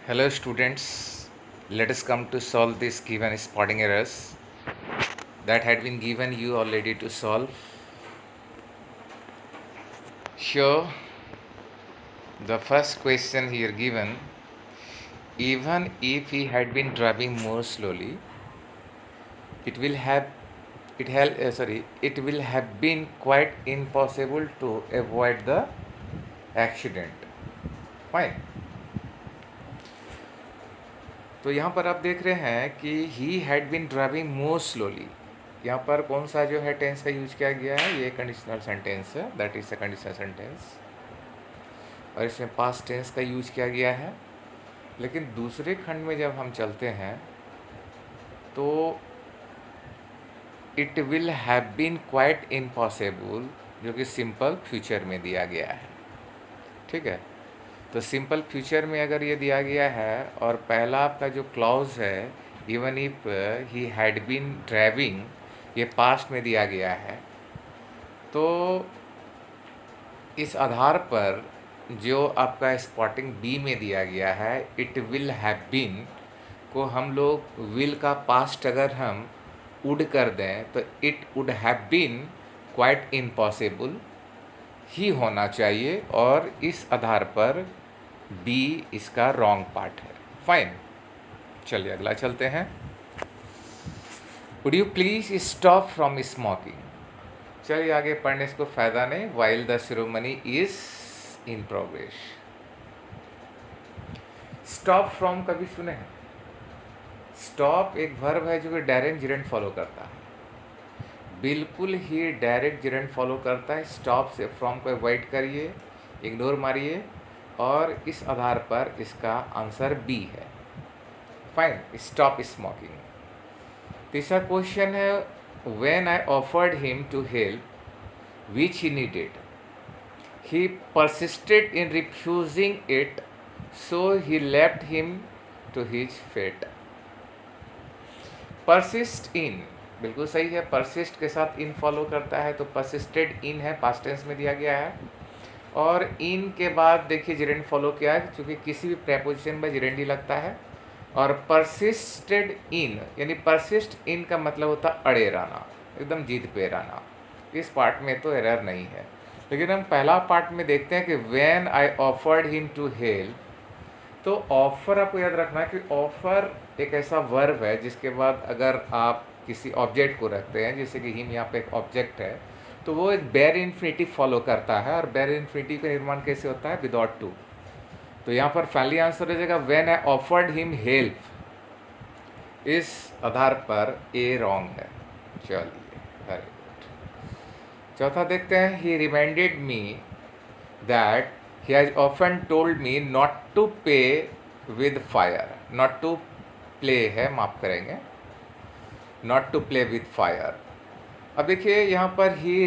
Hello students, let us come to solve this given spotting errors that had been given you already to solve. Sure, the first question here given, even if he had been driving more slowly, it will have it will have been quite impossible to avoid the accident. Fine. तो यहाँ पर आप देख रहे हैं कि he had been driving more slowly. यहाँ पर कौन सा जो है टेंस का यूज किया गया है, ये कंडीशनल सेंटेंस है, that is a conditional sentence, और इसमें पास्ट टेंस का यूज किया गया है। लेकिन दूसरे खंड में जब हम चलते हैं तो it will have been quite impossible, जो कि सिंपल फ्यूचर में दिया गया है। ठीक है, तो सिंपल फ्यूचर में अगर ये दिया गया है और पहला आपका जो क्लॉज है even if he had been driving, ये पास्ट में दिया गया है, तो इस आधार पर जो आपका स्पॉटिंग बी में दिया गया है इट विल हैव बीन को हम लोग विल का पास्ट अगर हम वुड कर दें तो it would have been quite impossible ही होना चाहिए, और इस आधार पर बी इसका रॉन्ग पार्ट है। फाइन, चलिए अगला चलते हैं। Would you please stop from smoking. चलिए आगे पढ़ने से कोई फायदा नहीं, while the ceremony is in progress. Stop from कभी सुने हैं? स्टॉप एक वर्ब है जो कि डायरेक्ट जिरेंट फॉलो करता है, बिल्कुल ही डायरेक्ट जिरेंट फॉलो करता है। स्टॉप से फ्रॉम को अवॉइड करिए, इग्नोर मारिए, और इस आधार पर इसका आंसर बी है। Fine, stop smoking. तीसरा क्वेश्चन है, when I offered him to help which he needed, he persisted in refusing it, so he left him to his fate. Persist in बिल्कुल सही है, परसिस्ट के साथ इन फॉलो करता है, तो परसिस्टेड इन है, पास्ट टेंस में दिया गया है, और इन के बाद देखिए जिरेंट फॉलो किया है, क्योंकि किसी भी प्रेपोजिशन में जिरेंट ही लगता है। और परसिस्टेड इन यानी परसिस्ट इन का मतलब होता है अड़े रहना, एकदम जिद पे रहना। इस पार्ट में तो एरर नहीं है, लेकिन हम पहला पार्ट में देखते हैं कि when I offered him to help, तो ऑफर आपको याद रखना है कि ऑफर एक ऐसा वर्ब है जिसके बाद अगर आप किसी ऑब्जेक्ट को रखते हैं, जैसे कि हिम यहाँ पे एक ऑब्जेक्ट है, तो वो एक बेयर इन्फिनिटिव फॉलो करता है, और बेयर इन्फिनिटिव का निर्माण कैसे होता है? Without to. तो यहाँ पर फाइनली आंसर हो जाएगा when I offered him help. इस आधार पर ए रॉन्ग है। चलिए, वेरी गुड। चौथा देखते हैं, he reminded me that he has often told me not to play with fire, not to play है, माफ़ करेंगे, not to play with fire। अब देखिए यहाँ पर ही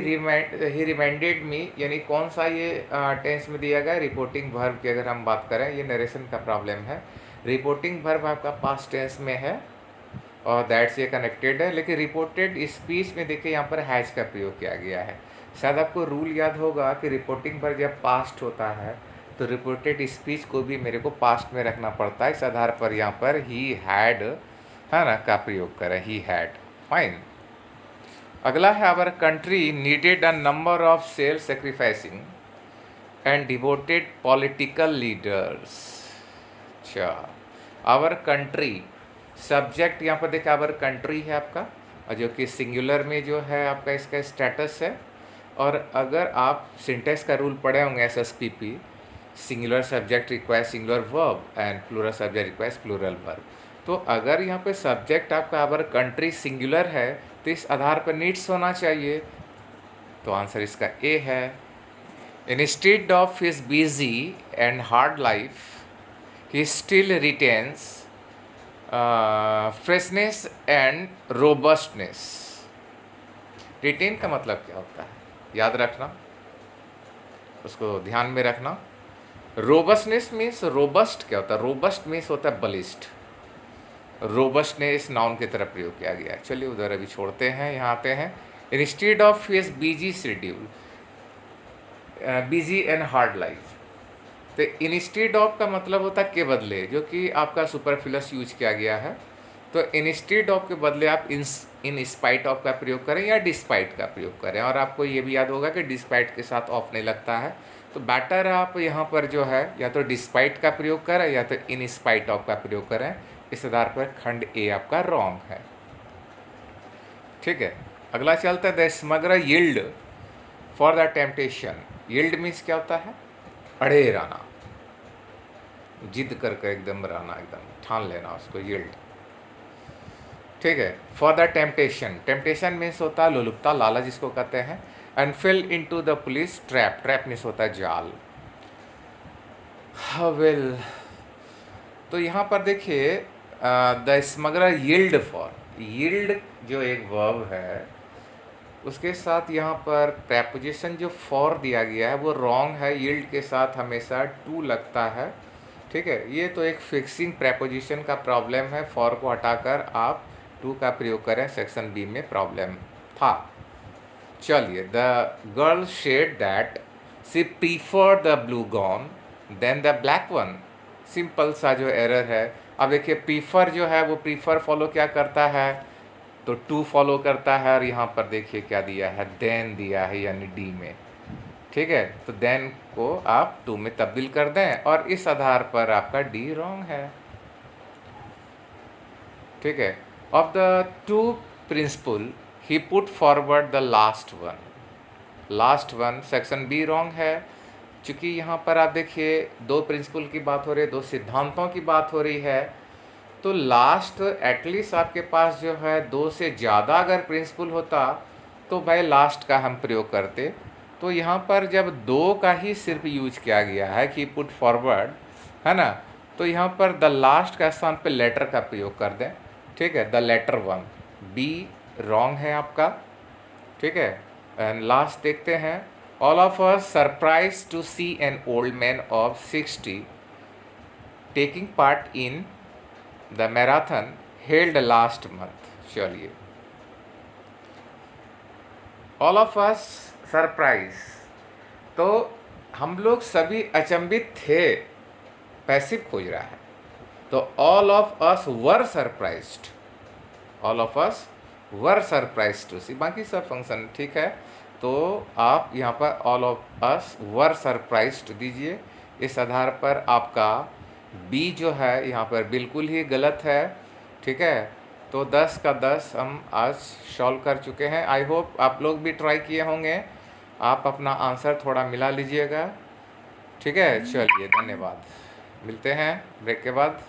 रिमाइंडेड मी यानी कौन सा ये टेंस में दिया गया? रिपोर्टिंग वर्ब की अगर हम बात करें, ये नरेशन का प्रॉब्लम है। रिपोर्टिंग वर्ब आपका पास्ट टेंस में है और दैट से कनेक्टेड है, लेकिन रिपोर्टेड स्पीच में देखिए यहाँ पर हैज का प्रयोग किया गया है। शायद आपको रूल याद होगा कि रिपोर्टिंग पर जब पास्ट होता है तो रिपोर्टेड स्पीच को भी मेरे को पास्ट में रखना पड़ता है। इस आधार पर यहाँ पर ही हैड है ना का प्रयोग करें, ही हैड। फाइन, अगला है, our country needed a number of self sacrificing and devoted political leaders. अच्छा, आवर कंट्री, सब्जेक्ट यहाँ पर देखिए आवर कंट्री है आपका, और जो कि सिंगुलर में जो है आपका इसका स्टेटस है। और अगर आप सिंटेक्स का रूल पढ़े होंगे SSPP, singular subject requires singular verb and plural subject requires plural verb. तो अगर यहाँ पे सब्जेक्ट आपका आवर कंट्री सिंगुलर है तो इस आधार पर नीड्स होना चाहिए, तो आंसर इसका ए है। Instead of his busy and hard life he still retains freshness and robustness. Retain का मतलब क्या होता है? याद रखना, उसको ध्यान में रखना। रोबस्टनेस मीन्स, रोबस्ट क्या होता है? रोबस्ट मीन्स होता है बलिष्ठ। रोबस्टनेस नाउन की तरफ प्रयोग किया गया है। चलिए उधर अभी छोड़ते हैं, यहाँ आते हैं। Instead of his busy schedule, busy and hard life, तो इंस्टीड ऑफ का मतलब होता है के बदले, जो कि आपका सुपरफ्लूअस यूज किया गया है। तो इंस्टीड ऑफ के बदले आप इन स्पाइट ऑफ का प्रयोग करें या डिस्पाइट का प्रयोग करें। और आपको ये भी याद होगा कि डिस्पाइट के साथ ऑफ नहीं लगता है, तो बेटर आप यहाँ पर जो है या तो डिस्पाइट का प्रयोग करें या तो इन स्पाइट ऑफ का प्रयोग करें। इस आधार पर खंड ए आपका रॉन्ग है। ठीक है, अगला चलता है the smuggler yield for the temptation. Yield means क्या होता है? अड़े रहना, जिद करके एकदम रहना, एकदम ठान लेना उसको, यील्ड। ठीक है, for the temptation. Temptation means होता है लोलुपता, लालच जिसको कहते हैं। And fail into the police trap. Trap means होता है जाल। वेल, तो यहाँ पर देखिए the smuggler yield for, yield जो एक वर्ब है उसके साथ यहाँ पर प्रेपोजिशन जो फॉर दिया गया है वो रॉन्ग है। यील्ड के साथ हमेशा टू लगता है। ठीक है, ये तो एक फिक्सिंग प्रेपोजिशन का प्रॉब्लम है। फॉर को हटाकर आप टू का प्रयोग करें, सेक्शन बी में प्रॉब्लम था। चलिए, the girl said that she prefer the blue gown than the black one. Simple सा जो एरर है। अब देखिए, प्रीफर जो है वो प्रीफर फॉलो क्या करता है? तो टू फॉलो करता है। और यहाँ पर देखिए क्या दिया है, देन दिया है, यानी डी में। ठीक है, तो देन को आप टू में तब्दील कर दें और इस आधार पर आपका डी रॉन्ग है। ठीक है, of the two principle he put forward the last one. Last one section B wrong है, क्योंकि यहाँ पर आप देखिए दो प्रिंसिपल की बात हो रही है, दो सिद्धांतों की बात हो रही है। तो लास्ट एटलीस्ट आपके पास जो है दो से ज़्यादा अगर प्रिंसिपल होता तो भाई लास्ट का हम प्रयोग करते। तो यहाँ पर जब दो का ही सिर्फ यूज किया गया है कि पुट फॉरवर्ड, है ना, तो यहाँ पर द लास्ट का स्थान पे लेटर का प्रयोग कर दें। ठीक है, the latter one, B wrong है आपका। ठीक है, एंड लास्ट देखते हैं। All of us surprise to see an old man of 60 taking part in the marathon held last month. चलिए, ऑल ऑफ अस सरप्राइज, तो हम लोग सभी अचंभित थे, पैसिव खोज रहा है। तो all of us were surprised, all of us were surprise to see, बाकी सब फंक्शन ठीक है। तो आप यहाँ पर all of us were surprised दीजिए। इस आधार पर आपका बी जो है यहाँ पर बिल्कुल ही गलत है। ठीक है, तो 10 का 10 हम आज सॉल्व कर चुके हैं। आई होप आप लोग भी ट्राई किए होंगे। आप अपना आंसर थोड़ा मिला लीजिएगा। ठीक है, चलिए धन्यवाद, मिलते हैं ब्रेक के बाद।